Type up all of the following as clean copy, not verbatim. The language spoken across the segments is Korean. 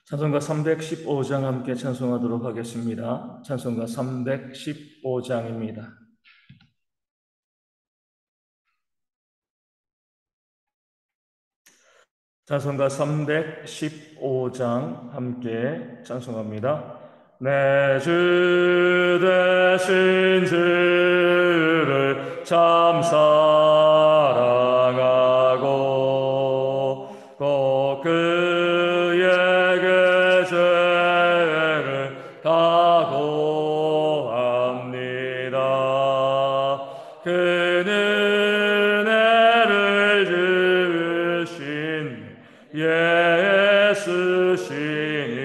찬송가 315장 함께 찬송하도록 하겠습니다. 찬송가 315장입니다. 찬송가 315장 함께 찬송합니다. 내 주 되신 주를 참 사랑하고 꼭 그에게 죄를 다 고합니다. 그는 은혜를 주신 예수시니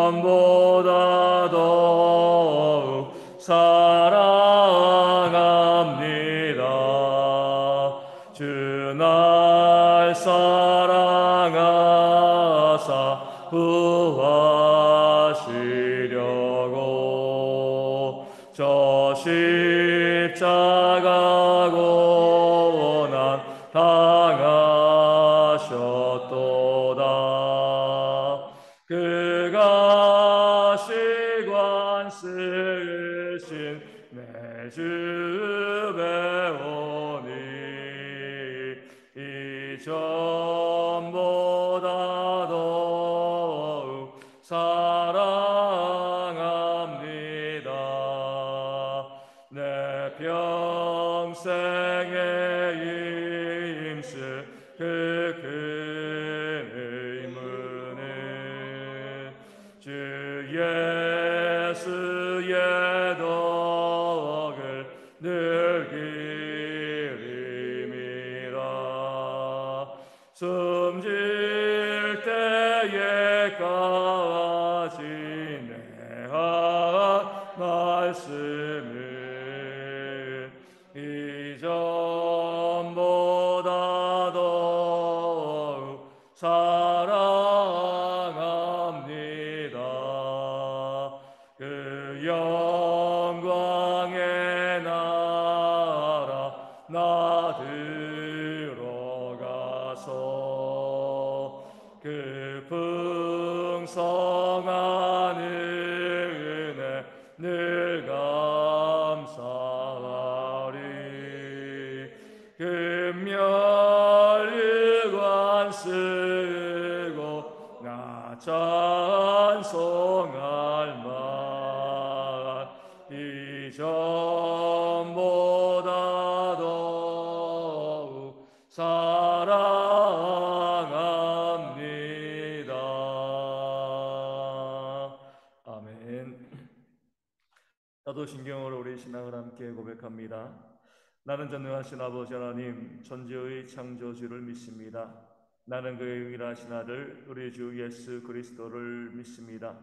이전보다 더욱 사랑합니다. 주 날 사랑하사 구하시려고 저 십자가 고난 당하셨도다. 그가 시관 쓰신 내 주 배우니 이전보다 더욱 사랑합니다. 내 평생에 힘쓸 그 큰 의무는 주 예수의 덕을 늘 기림이라. 숨질 때에까지 내 말씀을 이전보다 더욱 사랑합니다. 그 영광의 나라 나 들어가서 그 풍성한 은혜 늘 감사하리. 금멸유관 쓰고 나 찬송할 말 이전보다 더욱 사랑합니다. 아멘. 사도신경으로 우리 신앙을 함께 고백합니다. 나는 전능하신 아버지 하나님 천지의 창조주를 믿습니다. 나는 그의 유일하신 아들 우리 주 예수 그리스도를 믿습니다.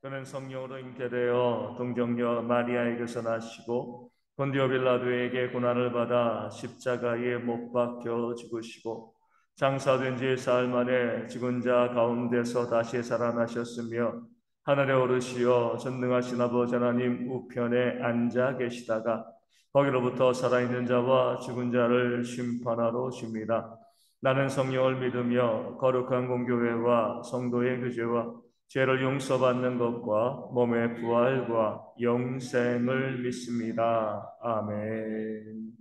그는 성령으로 잉태되어 동정녀 마리아에게서 나시고 본디오 빌라도에게 고난을 받아 십자가에 못 박혀 죽으시고 장사된 지 사흘 만에 죽은 자 가운데서 다시 살아나셨으며 하늘에 오르시어 전능하신 아버지 하나님 우편에 앉아 계시다가 거기로부터 살아있는 자와 죽은 자를 심판하러 오십니다. 나는 성령을 믿으며 거룩한 공교회와 성도의 교제와 죄를 용서받는 것과 몸의 부활과 영생을 믿습니다. 아멘.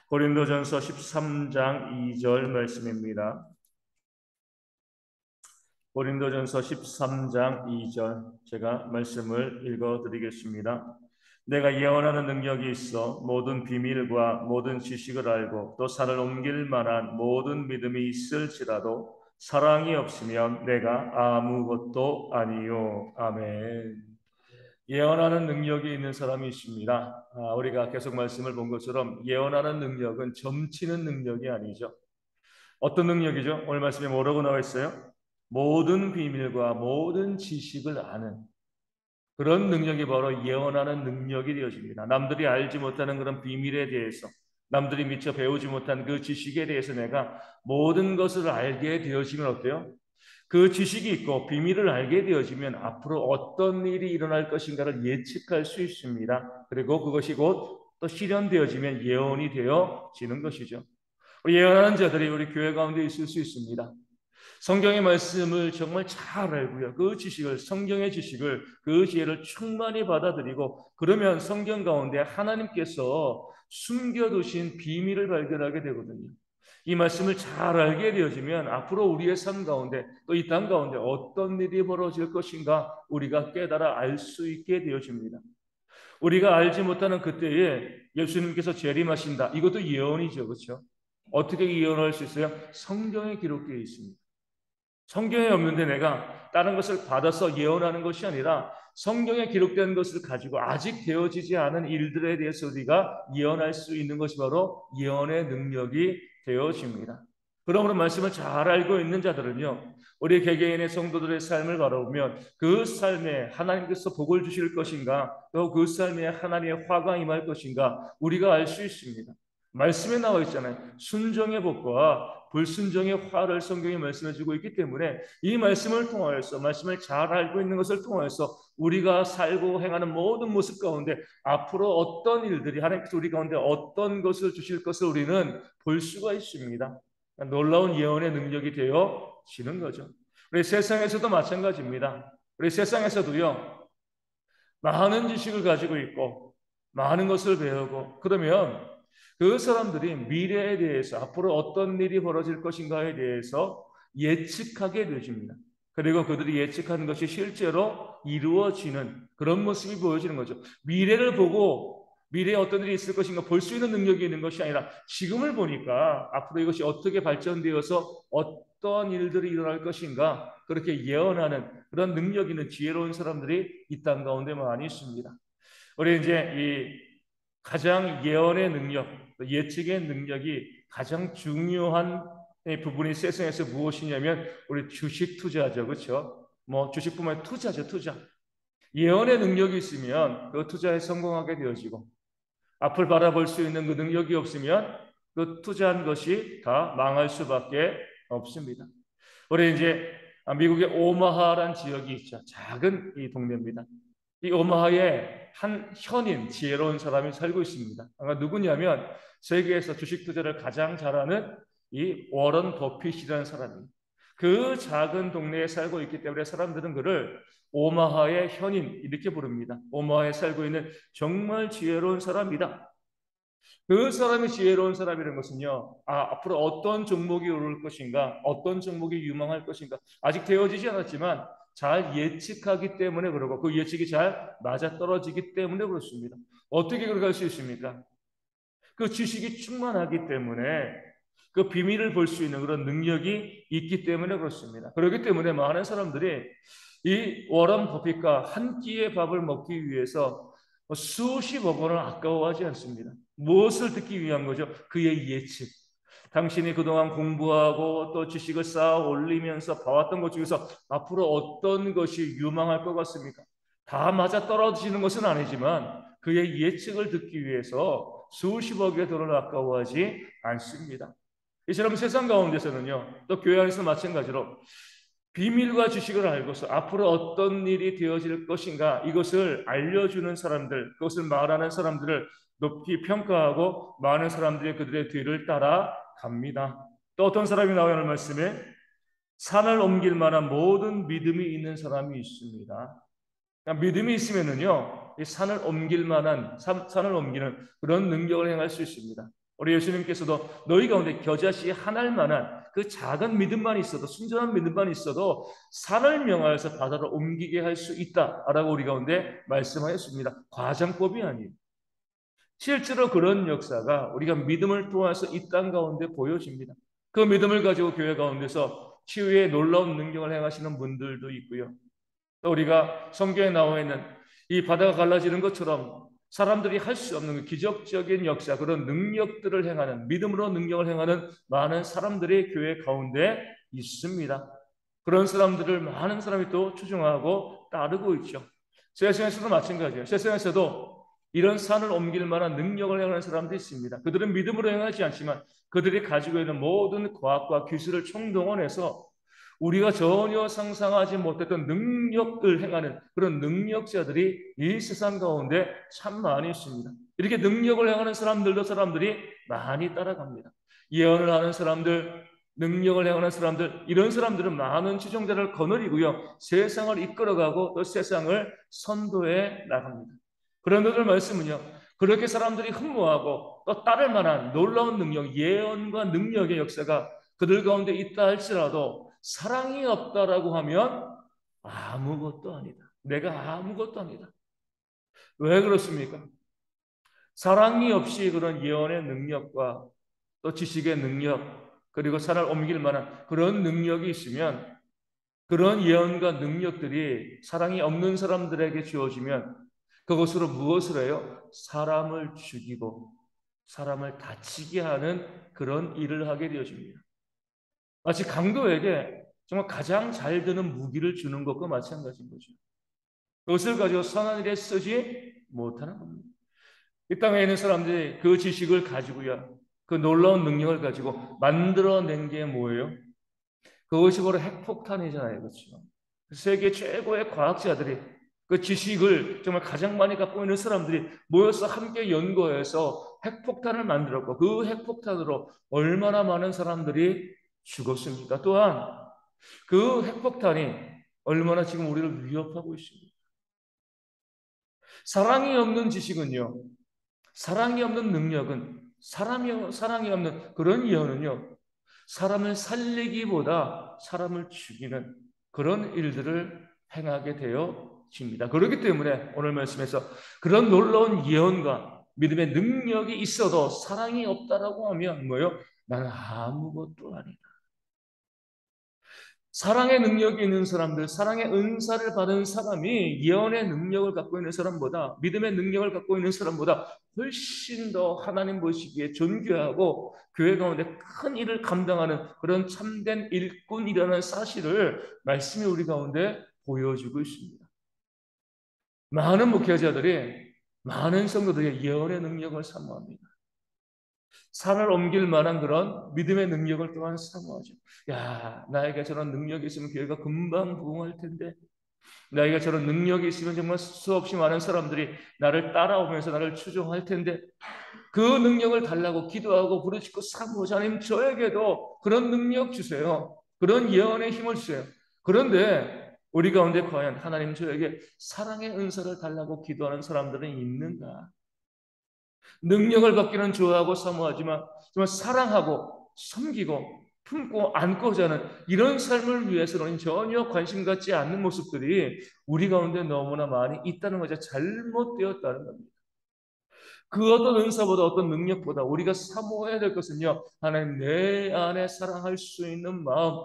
고린도전서 13장 2절 말씀입니다. 고린도전서 13장 2절 제가 말씀을 읽어드리겠습니다. 내가 예언하는 능력이 있어 모든 비밀과 모든 지식을 알고 또 산을 옮길 만한 모든 믿음이 있을지라도 사랑이 없으면 내가 아무것도 아니요. 아멘. 예언하는 능력이 있는 사람이 있습니다. 우리가 계속 말씀을 본 것처럼 예언하는 능력은 점치는 능력이 아니죠. 어떤 능력이죠? 오늘 말씀에 뭐라고 나와 있어요? 모든 비밀과 모든 지식을 아는 그런 능력이 바로 예언하는 능력이 되어집니다. 남들이 알지 못하는 그런 비밀에 대해서, 남들이 미처 배우지 못한 그 지식에 대해서 내가 모든 것을 알게 되어지면 어때요? 그 지식이 있고 비밀을 알게 되어지면 앞으로 어떤 일이 일어날 것인가를 예측할 수 있습니다. 그리고 그것이 곧 또 실현되어지면 예언이 되어지는 것이죠. 우리 예언하는 자들이 우리 교회 가운데 있을 수 있습니다. 성경의 말씀을 정말 잘 알고요. 그 지식을, 성경의 지식을, 그 지혜를 충만히 받아들이고, 그러면 성경 가운데 하나님께서 숨겨두신 비밀을 발견하게 되거든요. 이 말씀을 잘 알게 되어지면 앞으로 우리의 삶 가운데, 또 이 땅 가운데 어떤 일이 벌어질 것인가 우리가 깨달아 알 수 있게 되어집니다. 우리가 알지 못하는 그때에 예수님께서 재림하신다. 이것도 예언이죠. 그렇죠? 어떻게 예언할 수 있어요? 성경에 기록되어 있습니다. 성경에 없는데 내가 다른 것을 받아서 예언하는 것이 아니라 성경에 기록된 것을 가지고 아직 되어지지 않은 일들에 대해서 우리가 예언할 수 있는 것이 바로 예언의 능력이 되어집니다. 그러므로 말씀을 잘 알고 있는 자들은요, 우리 개개인의 성도들의 삶을 바라보면 그 삶에 하나님께서 복을 주실 것인가, 또 그 삶에 하나님의 화가 임할 것인가 우리가 알 수 있습니다. 말씀에 나와 있잖아요. 순종의 복과 불순종의 화를 성경이 말씀해 주고 있기 때문에 이 말씀을 통하여서, 말씀을 잘 알고 있는 것을 통하여서 우리가 살고 행하는 모든 모습 가운데 앞으로 어떤 일들이, 하나님께서 우리 가운데 어떤 것을 주실 것을 우리는 볼 수가 있습니다. 놀라운 예언의 능력이 되어지는 거죠. 우리 세상에서도 마찬가지입니다. 우리 세상에서도요, 많은 지식을 가지고 있고 많은 것을 배우고, 그러면 그 사람들이 미래에 대해서 앞으로 어떤 일이 벌어질 것인가에 대해서 예측하게 되십니다. 그리고 그들이 예측하는 것이 실제로 이루어지는 그런 모습이 보여지는 거죠. 미래를 보고 미래에 어떤 일이 있을 것인가 볼 수 있는 능력이 있는 것이 아니라 지금을 보니까 앞으로 이것이 어떻게 발전되어서 어떤 일들이 일어날 것인가 그렇게 예언하는 그런 능력 있는 지혜로운 사람들이 이 땅 가운데 많이 있습니다. 우리 이제 이 가장 예언의 능력, 예측의 능력이 가장 중요한 부분이 세상에서 무엇이냐면 우리 주식 투자죠, 그렇죠? 뭐 주식뿐만 아니라 투자죠, 투자. 예언의 능력이 있으면 그 투자에 성공하게 되어지고, 앞을 바라볼 수 있는 그 능력이 없으면 그 투자한 것이 다 망할 수밖에 없습니다. 우리 이제 미국의 오마하라는 지역이 있죠. 작은 이 동네입니다. 이 오마하에 한 현인, 지혜로운 사람이 살고 있습니다. 누구냐면 세계에서 주식 투자를 가장 잘하는 이 워런 버핏이라는 사람입니다. 그 작은 동네에 살고 있기 때문에 사람들은 그를 오마하의 현인 이렇게 부릅니다. 오마하에 살고 있는 정말 지혜로운 사람이다. 그 사람이 지혜로운 사람이라는 것은요, 앞으로 어떤 종목이 오를 것인가, 어떤 종목이 유망할 것인가, 아직 되어지지 않았지만 잘 예측하기 때문에 그러고 그 예측이 잘 맞아떨어지기 때문에 그렇습니다. 어떻게 그렇게 할 수 있습니까? 그 지식이 충만하기 때문에 그 비밀을 볼 수 있는 그런 능력이 있기 때문에 그렇습니다. 그렇기 때문에 많은 사람들이 이 워런 버핏과 한 끼의 밥을 먹기 위해서 수십억 원을 아까워하지 않습니다. 무엇을 듣기 위한 거죠? 그의 예측. 당신이 그동안 공부하고 또 지식을 쌓아 올리면서 봐왔던 것 중에서 앞으로 어떤 것이 유망할 것 같습니까? 다 맞아 떨어지는 것은 아니지만 그의 예측을 듣기 위해서 수십억의 돈을 아까워하지 않습니다. 이처럼 세상 가운데서는요, 또 교회 안에서 마찬가지로 비밀과 지식을 알고서 앞으로 어떤 일이 되어질 것인가 이것을 알려주는 사람들, 그것을 말하는 사람들을 높이 평가하고 많은 사람들이 그들의 뒤를 따라갑니다. 또 어떤 사람이 나오는 말씀에 산을 옮길 만한 모든 믿음이 있는 사람이 있습니다. 그러니까 믿음이 있으면은요, 이 산을 옮길 만한, 산을 옮기는 그런 능력을 행할 수 있습니다. 우리 예수님께서도 너희 가운데 겨자씨 하나일 만한 그 작은 믿음만 있어도, 순전한 믿음만 있어도 산을 명하여서 바다로 옮기게 할 수 있다라고 우리 가운데 말씀하였습니다. 과장법이 아니에요. 실제로 그런 역사가 우리가 믿음을 통해서 이 땅 가운데 보여집니다. 그 믿음을 가지고 교회 가운데서 치유의 놀라운 능력을 행하시는 분들도 있고요. 또 우리가 성경에 나와 있는 이 바다가 갈라지는 것처럼 사람들이 할 수 없는 그 기적적인 역사, 그런 능력들을 행하는, 믿음으로 능력을 행하는 많은 사람들이 교회 가운데 있습니다. 그런 사람들을 많은 사람이 또 추종하고 따르고 있죠. 세상에서도 마찬가지예요. 세상에서도 이런 산을 옮길 만한 능력을 행하는 사람들이 있습니다. 그들은 믿음으로 행하지 않지만 그들이 가지고 있는 모든 과학과 기술을 총동원해서 우리가 전혀 상상하지 못했던 능력을 행하는 그런 능력자들이 이 세상 가운데 참 많이 있습니다. 이렇게 능력을 행하는 사람들도 사람들이 많이 따라갑니다. 예언을 하는 사람들, 능력을 행하는 사람들, 이런 사람들은 많은 추종자를 거느리고요, 세상을 이끌어가고 또 세상을 선도해 나갑니다. 그런 오늘 말씀은요, 그렇게 사람들이 흠모하고 또 따를 만한 놀라운 능력, 예언과 능력의 역사가 그들 가운데 있다 할지라도 사랑이 없다라고 하면 아무것도 아니다. 내가 아무것도 아니다. 왜 그렇습니까? 사랑이 없이 그런 예언의 능력과 또 지식의 능력, 그리고 산을 옮길 만한 그런 능력이 있으면, 그런 예언과 능력들이 사랑이 없는 사람들에게 주어지면 그것으로 무엇을 해요? 사람을 죽이고 사람을 다치게 하는 그런 일을 하게 되어집니다. 마치 강도에게 정말 가장 잘 드는 무기를 주는 것과 마찬가지인 거죠. 그것을 가지고 선한 일에 쓰지 못하는 겁니다. 이 땅에 있는 사람들이 그 지식을 가지고요, 그 놀라운 능력을 가지고 만들어낸 게 뭐예요? 그것이 바로 핵폭탄이잖아요. 그렇죠? 세계 최고의 과학자들이 그 지식을 정말 가장 많이 갖고 있는 사람들이 모여서 함께 연구해서 핵폭탄을 만들었고, 그 핵폭탄으로 얼마나 많은 사람들이 죽었습니까? 또한 그 핵폭탄이 얼마나 지금 우리를 위협하고 있습니다. 사랑이 없는 지식은요, 사랑이 없는 능력은, 사랑이 없는 그런 예언은요, 사람을 살리기보다 사람을 죽이는 그런 일들을 행하게 되어집니다. 그렇기 때문에 오늘 말씀에서 그런 놀라운 예언과 믿음의 능력이 있어도 사랑이 없다라고 하면 뭐요? 나는 아무것도 아니다. 사랑의 능력이 있는 사람들, 사랑의 은사를 받은 사람이 예언의 능력을 갖고 있는 사람보다, 믿음의 능력을 갖고 있는 사람보다 훨씬 더 하나님 보시기에 존귀하고 교회 가운데 큰 일을 감당하는 그런 참된 일꾼이라는 사실을 말씀이 우리 가운데 보여주고 있습니다. 많은 목회자들이, 많은 성도들이 예언의 능력을 사모합니다. 산을 옮길 만한 그런 믿음의 능력을 또한 사모하죠. 야, 나에게 저런 능력이 있으면 교회가 금방 부흥할 텐데, 나에게 저런 능력이 있으면 정말 수없이 많은 사람들이 나를 따라오면서 나를 추종할 텐데, 그 능력을 달라고 기도하고 부르짖고 사모하자. 하나님, 저에게도 그런 능력 주세요. 그런 예언의 힘을 주세요. 그런데 우리 가운데 과연 하나님, 저에게 사랑의 은사를 달라고 기도하는 사람들은 있는가? 능력을 받기는 좋아하고 사모하지만 정말 사랑하고 섬기고 품고 안고자 하는 이런 삶을 위해서는 전혀 관심 갖지 않는 모습들이 우리 가운데 너무나 많이 있다는 거죠. 잘못되었다는 겁니다. 그 어떤 은사보다 어떤 능력보다 우리가 사모해야 될 것은요, 하나님, 내 안에 사랑할 수 있는 마음,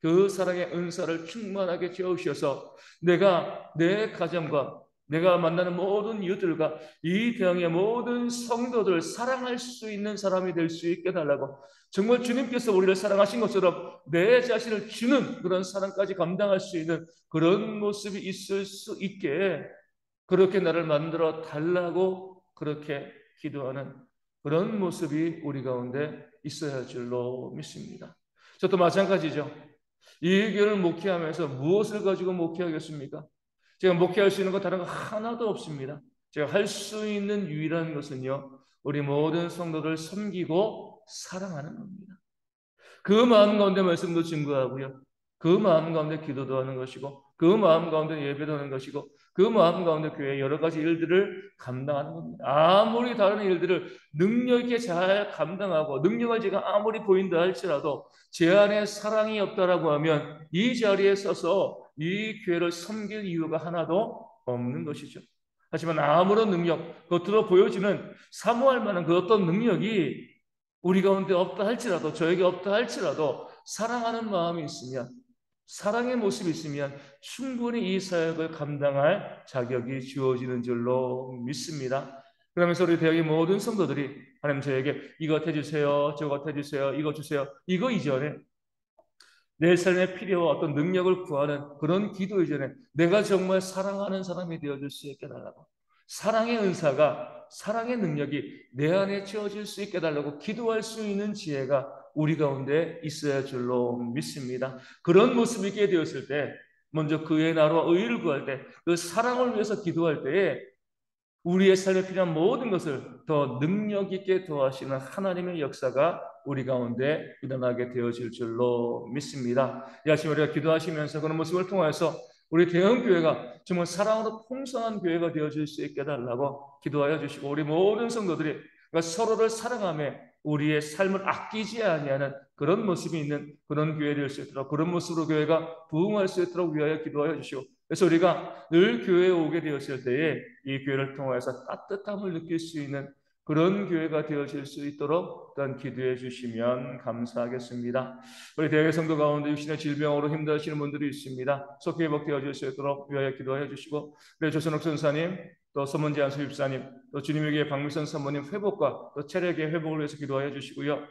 그 사랑의 은사를 충만하게 채우셔서 내가 내 가정과 내가 만나는 모든 이웃들과 이 대항의 모든 성도들 사랑할 수 있는 사람이 될 수 있게 달라고, 정말 주님께서 우리를 사랑하신 것처럼 내 자신을 주는 그런 사랑까지 감당할 수 있는 그런 모습이 있을 수 있게, 그렇게 나를 만들어 달라고 그렇게 기도하는 그런 모습이 우리 가운데 있어야 할 줄로 믿습니다. 저도 마찬가지죠. 이 교회를 목회하면서 무엇을 가지고 목회하겠습니까? 제가 목회할 수 있는 것 다른 거 하나도 없습니다. 제가 할 수 있는 유일한 것은요, 우리 모든 성도들 섬기고 사랑하는 겁니다. 그 마음 가운데 말씀도 증거하고요, 그 마음 가운데 기도도 하는 것이고, 그 마음 가운데 예배도 하는 것이고, 그 마음 가운데 교회의 여러 가지 일들을 감당하는 겁니다. 아무리 다른 일들을 능력 있게 잘 감당하고 능력을 제가 아무리 보인다 할지라도 제 안에 사랑이 없다라고 하면 이 자리에 서서 이 교회를 섬길 이유가 하나도 없는 것이죠. 하지만 아무런 능력, 겉으로 보여지는 사모할 만한 그 어떤 능력이 우리 가운데 없다 할지라도, 저에게 없다 할지라도 사랑하는 마음이 있으면, 사랑의 모습이 있으면 충분히 이 사역을 감당할 자격이 주어지는 줄로 믿습니다. 그러면서 우리 대학의 모든 성도들이 하나님, 저에게 이것 해주세요, 저것 해주세요, 이거 주세요, 이거 이전에 내 삶의 필요와 어떤 능력을 구하는 그런 기도 이전에 내가 정말 사랑하는 사람이 되어줄 수 있게 달라고, 사랑의 은사가, 사랑의 능력이 내 안에 채워질 수 있게 달라고 기도할 수 있는 지혜가 우리 가운데 있어야 할 줄로 믿습니다. 그런 모습이 있게 되었을 때, 먼저 그의 나라와 의를 구할 때, 그 사랑을 위해서 기도할 때에 우리의 삶에 필요한 모든 것을 더 능력 있게 도와주시는 하나님의 역사가 우리 가운데 일어나게 되어질 줄로 믿습니다. 이 아침 우리가 기도하시면서 그런 모습을 통해서 우리 대형교회가 정말 사랑으로 풍성한 교회가 되어질 수 있게 해달라고 기도하여 주시고, 우리 모든 성도들이 그러니까 서로를 사랑하며 우리의 삶을 아끼지 아니하는 그런 모습이 있는 그런 교회 될 수 있도록, 그런 모습으로 교회가 부흥할 수 있도록 위하여 기도하여 주시고, 그래서 우리가 늘 교회에 오게 되었을 때에 이 교회를 통해서 따뜻함을 느낄 수 있는 그런 교회가 되어질 수 있도록 일단 기도해 주시면 감사하겠습니다. 우리 대개 성도 가운데 육신의 질병으로 힘드시는 분들이 있습니다. 속히 회복되어질 수 있도록 위하여 기도해 주시고, 우리 조선옥 선사님, 또 서문재 안수 집사님, 또 주님에게 박미선 사모님 회복과 또 체력의 회복을 위해서 기도하여 주시고요.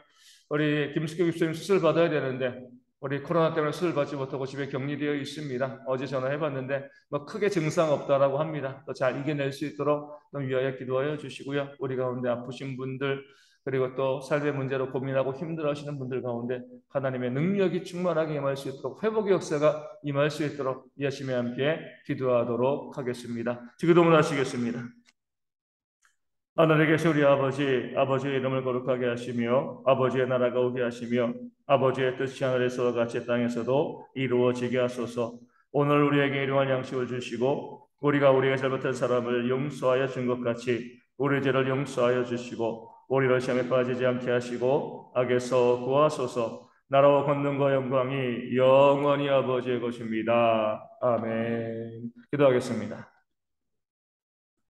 우리 김숙경 집사님 수술 받아야 되는데 우리 코로나 때문에 수술 받지 못하고 집에 격리되어 있습니다. 어제 전화해봤는데 뭐 크게 증상 없다라고 합니다. 또 잘 이겨낼 수 있도록 좀 위하여 기도하여 주시고요. 우리 가운데 아프신 분들, 그리고 또 삶의 문제로 고민하고 힘들어하시는 분들 가운데 하나님의 능력이 충만하게 임할 수 있도록, 회복의 역사가 임할 수 있도록 이 아침에 함께 기도하도록 하겠습니다. 기도문 하시겠습니다. 하늘에 계신 우리 아버지, 아버지의 이름을 거룩하게 하시며 아버지의 나라가 오게 하시며 아버지의 뜻이 하늘에서와 같이 땅에서도 이루어지게 하소서. 오늘 우리에게 일용할 양식을 주시고 우리가 우리가 잘못한 사람을 용서하여 준 것 같이 우리 죄를 용서하여 주시고 우리를 시험에 빠지지 않게 하시고 악에서 구하소서. 나라와 권능과 영광이 영원히 아버지의 것입니다. 아멘. 기도하겠습니다.